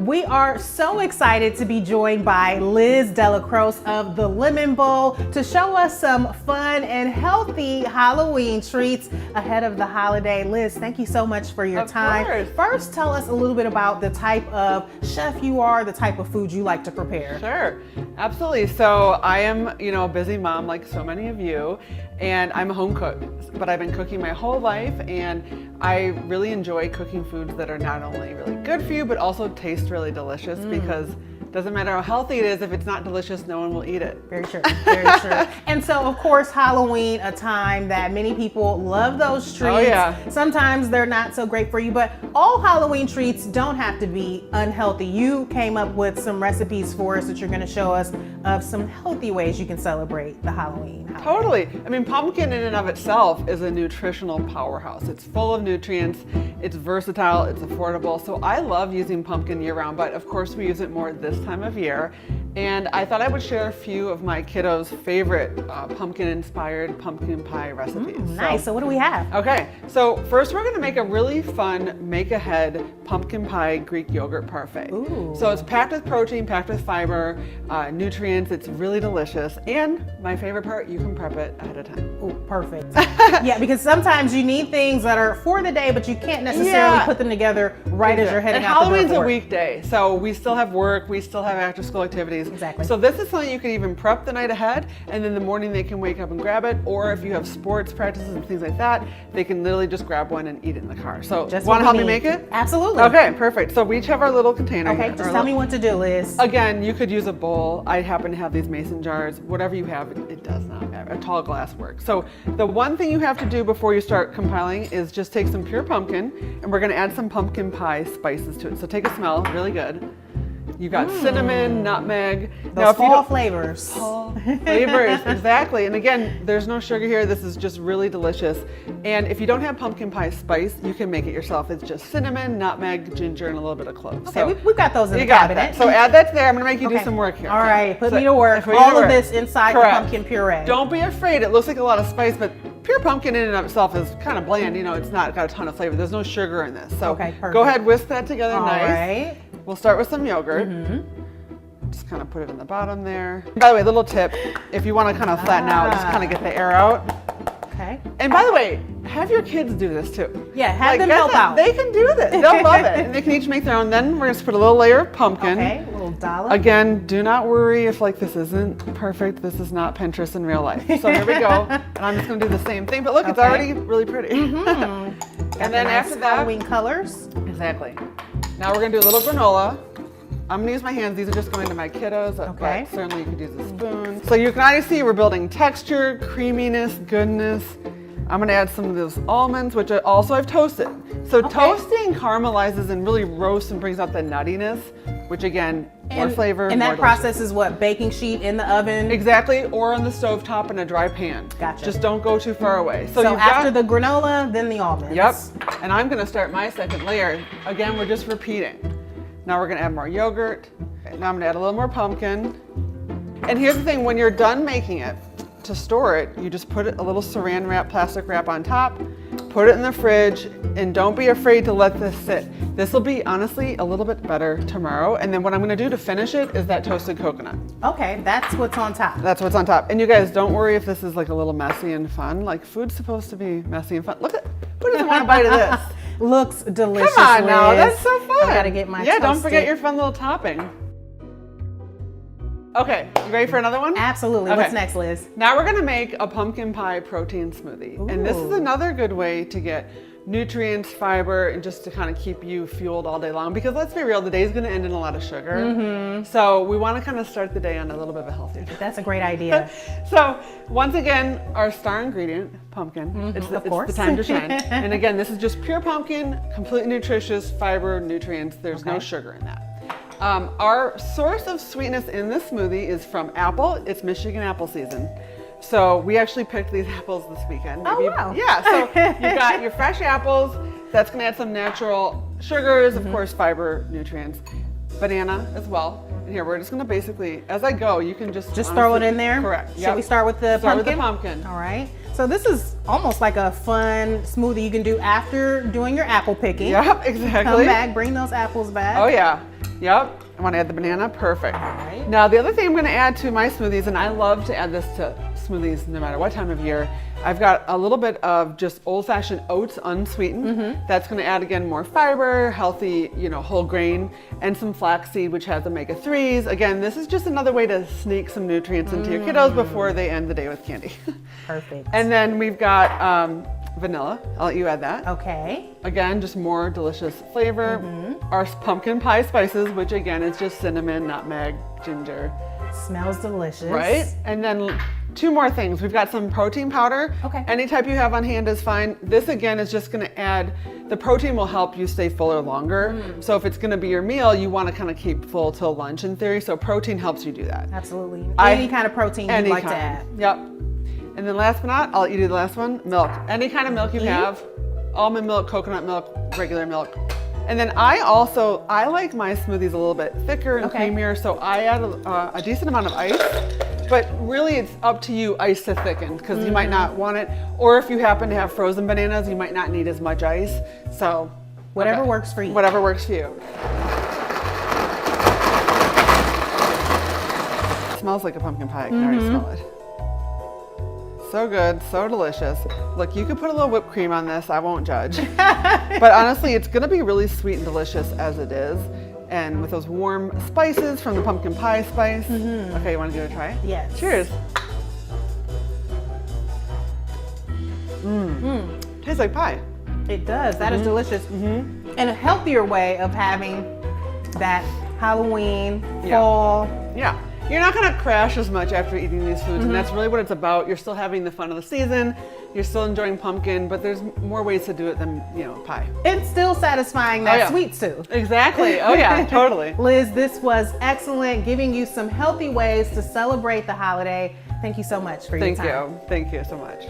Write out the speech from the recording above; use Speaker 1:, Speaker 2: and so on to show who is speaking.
Speaker 1: We are so excited to be joined by Della Croce of the Lemon Bowl to show us some fun and healthy Halloween treats ahead of the holiday. Liz, thank you so much for your time.
Speaker 2: Course.
Speaker 1: First, tell us a little bit about the type of chef you are, the type of food you like to prepare.
Speaker 2: Sure, absolutely. So I am, a busy mom like so many of you, and I'm a home cook, but I've been cooking my whole life, and I really enjoy cooking foods that are not only really good for you, but also taste really delicious because it doesn't matter how healthy it is, if it's not delicious, no one will eat it.
Speaker 1: Very true, very true. And so, of course, Halloween, a time that many people love those treats.
Speaker 2: Oh, yeah.
Speaker 1: Sometimes they're not so great for you, but all Halloween treats don't have to be unhealthy. You came up with some recipes for us that you're gonna show us of some healthy ways you can celebrate the Halloween holiday.
Speaker 2: Totally. I mean, pumpkin in and of itself is a nutritional powerhouse. It's full of nutrients, it's versatile, it's affordable. So I love using pumpkin year round, but of course we use it more this time of year. And I thought I would share a few of my kiddos' favorite pumpkin-inspired pumpkin pie recipes.
Speaker 1: Nice, so what do we have?
Speaker 2: Okay, so first we're gonna make a really fun make-ahead pumpkin pie Greek yogurt parfait.
Speaker 1: Ooh.
Speaker 2: So it's packed with protein, packed with fiber, nutrients, it's really delicious. And my favorite part, you can prep it ahead of time.
Speaker 1: Ooh, perfect. Yeah, because sometimes you need things that are for the day, but you can't necessarily put them together right as you're heading
Speaker 2: and
Speaker 1: out the door.
Speaker 2: Halloween's
Speaker 1: for
Speaker 2: a
Speaker 1: work.
Speaker 2: weekday, so we still have work, we still have after school activities.
Speaker 1: Exactly.
Speaker 2: So this is something you can even prep the night ahead, and then the morning they can wake up and grab it, or if you have sports practices and things like that, they can literally just grab one and eat it in the car. So
Speaker 1: Just
Speaker 2: want to
Speaker 1: what
Speaker 2: help
Speaker 1: we
Speaker 2: me
Speaker 1: need.
Speaker 2: make it?
Speaker 1: Absolutely.
Speaker 2: Okay, perfect. So we each have our little container.
Speaker 1: Okay,
Speaker 2: here,
Speaker 1: just
Speaker 2: our
Speaker 1: tell me
Speaker 2: little-
Speaker 1: what to do, Liz.
Speaker 2: Again, you could use a bowl. I happen to have these mason jars. Whatever you have, it does not matter. A tall glass works. So the one thing you have to do before you start compiling is just take some pure pumpkin, and we're gonna add some pumpkin pie spices to it. So take a smell, really good. You've got cinnamon, nutmeg.
Speaker 1: Those fall flavors.
Speaker 2: Fall flavors, exactly. And again, there's no sugar here. This is just really delicious. And if you don't have pumpkin pie spice, you can make it yourself. It's just cinnamon, nutmeg, ginger, and a little bit of cloves.
Speaker 1: Okay,
Speaker 2: So
Speaker 1: we've got those in the
Speaker 2: you got
Speaker 1: cabinet.
Speaker 2: that. So add that there. I'm gonna make you do
Speaker 1: Okay.
Speaker 2: some work here.
Speaker 1: All right, put
Speaker 2: So
Speaker 1: me to work.
Speaker 2: put you
Speaker 1: All
Speaker 2: to
Speaker 1: of
Speaker 2: work.
Speaker 1: this inside
Speaker 2: Correct.
Speaker 1: the pumpkin puree.
Speaker 2: Don't be afraid. It looks like a lot of spice, but pure pumpkin in and of itself is kind of bland. It's not got a ton of flavor. There's no sugar in this. So
Speaker 1: Okay, perfect.
Speaker 2: go ahead, whisk that together
Speaker 1: All
Speaker 2: nice.
Speaker 1: right.
Speaker 2: We'll start with some yogurt. Just kind of put it in the bottom there. By the way, little tip, if you want to kind of flatten out, just kind of get the air out.
Speaker 1: Okay.
Speaker 2: And by the way, have your kids do this too.
Speaker 1: Yeah, have them
Speaker 2: get
Speaker 1: help out.
Speaker 2: They can do this. They'll love it. And they can each make their own. Then we're going to put a little layer of pumpkin.
Speaker 1: Okay, a little dollop.
Speaker 2: Again, do not worry if this isn't perfect. This is not Pinterest in real life. So here we go. And I'm just going to do the same thing. But look, it's
Speaker 1: Okay.
Speaker 2: already really pretty.
Speaker 1: Got
Speaker 2: And then
Speaker 1: the nice
Speaker 2: after that,
Speaker 1: Halloween colors.
Speaker 2: exactly. Now we're going to do a little granola. I'm gonna use my hands. These are just going to my kiddos,
Speaker 1: Okay.
Speaker 2: but certainly you could use a spoon. So you can already see we're building texture, creaminess, goodness. I'm gonna add some of those almonds, which I've toasted. So toasting caramelizes and really roasts and brings out the nuttiness, which again, more flavor,
Speaker 1: And
Speaker 2: more
Speaker 1: that
Speaker 2: delicious.
Speaker 1: process is what? Baking sheet in the oven?
Speaker 2: Exactly, or on the stovetop in a dry pan.
Speaker 1: Gotcha.
Speaker 2: Just don't go too far away.
Speaker 1: So
Speaker 2: you've
Speaker 1: after
Speaker 2: got,
Speaker 1: the granola, then the almonds.
Speaker 2: Yep, and I'm gonna start my second layer. Again, we're just repeating. Now we're gonna add more yogurt. Okay, now I'm gonna add a little more pumpkin. And here's the thing, when you're done making it, to store it, you just put a little saran wrap, plastic wrap on top, put it in the fridge, and don't be afraid to let this sit. This will be, honestly, a little bit better tomorrow. And then what I'm gonna do to finish it is that toasted coconut.
Speaker 1: Okay, that's what's on top.
Speaker 2: That's what's on top. And you guys, don't worry if this is a little messy and fun. Food's supposed to be messy and fun. Look at, who doesn't want a bite of this?
Speaker 1: Looks delicious.
Speaker 2: Come on now,
Speaker 1: Liz.
Speaker 2: that's so fun.
Speaker 1: I gotta get my
Speaker 2: Yeah, don't
Speaker 1: toasted-
Speaker 2: forget your fun little topping. Okay, you ready for another one?
Speaker 1: Absolutely.
Speaker 2: Okay.
Speaker 1: What's next, Liz?
Speaker 2: Now we're gonna make a pumpkin pie protein smoothie. And this is
Speaker 1: Ooh.
Speaker 2: another good way to get nutrients, fiber, and just to kind of keep you fueled all day long. Because let's be real, the day's gonna end in a lot of sugar. So we wanna kind of start the day on a little bit of a healthier note.
Speaker 1: That's a great idea.
Speaker 2: So once again, our star ingredient, pumpkin. It's
Speaker 1: of
Speaker 2: the
Speaker 1: course.
Speaker 2: time to shine. And again, this is just pure pumpkin, completely nutritious, fiber, nutrients. There's no
Speaker 1: Okay.
Speaker 2: sugar in that. Our source of sweetness in this smoothie is from apple. It's Michigan apple season. So we actually picked these apples this weekend.
Speaker 1: Oh, wow.
Speaker 2: Yeah, so you've got your fresh apples. That's gonna add some natural sugars, of course, fiber, nutrients. Banana as well. And here, we're just gonna basically, as I go, you can just
Speaker 1: throw it in there?
Speaker 2: Correct.
Speaker 1: Should we start with the
Speaker 2: Start
Speaker 1: pumpkin?
Speaker 2: with the pumpkin.
Speaker 1: All right. So this is almost like a fun smoothie you can do after doing your apple picking.
Speaker 2: Yep, exactly.
Speaker 1: Come back, bring those apples back.
Speaker 2: Oh yeah. Yep. I want to add the banana. Perfect.
Speaker 1: All right.
Speaker 2: Now the other thing I'm going to add to my smoothies, and I love to add this to smoothies no matter what time of year, I've got a little bit of just old-fashioned oats unsweetened. That's going to add, again, more fiber, healthy, whole grain, and some flaxseed, which has omega-3s. Again, this is just another way to sneak some nutrients into your kiddos before they end the day with candy.
Speaker 1: Perfect.
Speaker 2: And then we've got vanilla. I'll let you add that.
Speaker 1: Okay.
Speaker 2: Again, just more delicious flavor. Our pumpkin pie spices, which again is just cinnamon, nutmeg, ginger.
Speaker 1: Smells delicious.
Speaker 2: Right? And then 2 more things. We've got some protein powder.
Speaker 1: Okay.
Speaker 2: Any type you have on hand is fine. This again is just going to add, the protein will help you stay fuller longer. So if it's going to be your meal, you want to kind of keep full till lunch in theory. So protein helps you do that.
Speaker 1: Absolutely. Any kind of protein you'd like to add.
Speaker 2: Yep. And then last but not, I'll let you do the last one, milk. Any kind of milk you have, almond milk, coconut milk, regular milk. And then I like my smoothies a little bit thicker and creamier, so I add a decent amount of ice, but really it's up to you ice to thicken, because you might not want it, or if you happen to have frozen bananas, you might not need as much ice. So
Speaker 1: whatever works for you.
Speaker 2: Whatever works for you. It smells like a pumpkin pie, I can already smell it. So good, so delicious. Look, you could put a little whipped cream on this, I won't judge. But honestly, it's gonna be really sweet and delicious as it is. And with those warm spices from the pumpkin pie spice. Okay, you wanna give it a try?
Speaker 1: Yes.
Speaker 2: Cheers. Tastes like pie.
Speaker 1: It does, that is delicious. And a healthier way of having that Halloween, fall.
Speaker 2: Yeah. You're not gonna crash as much after eating these foods, and that's really what it's about. You're still having the fun of the season, you're still enjoying pumpkin, but there's more ways to do it than, pie.
Speaker 1: It's still satisfying that sweet tooth.
Speaker 2: Exactly, oh yeah, totally.
Speaker 1: Liz, this was excellent, giving you some healthy ways to celebrate the holiday. Thank you so much for your time.
Speaker 2: Thank you so much.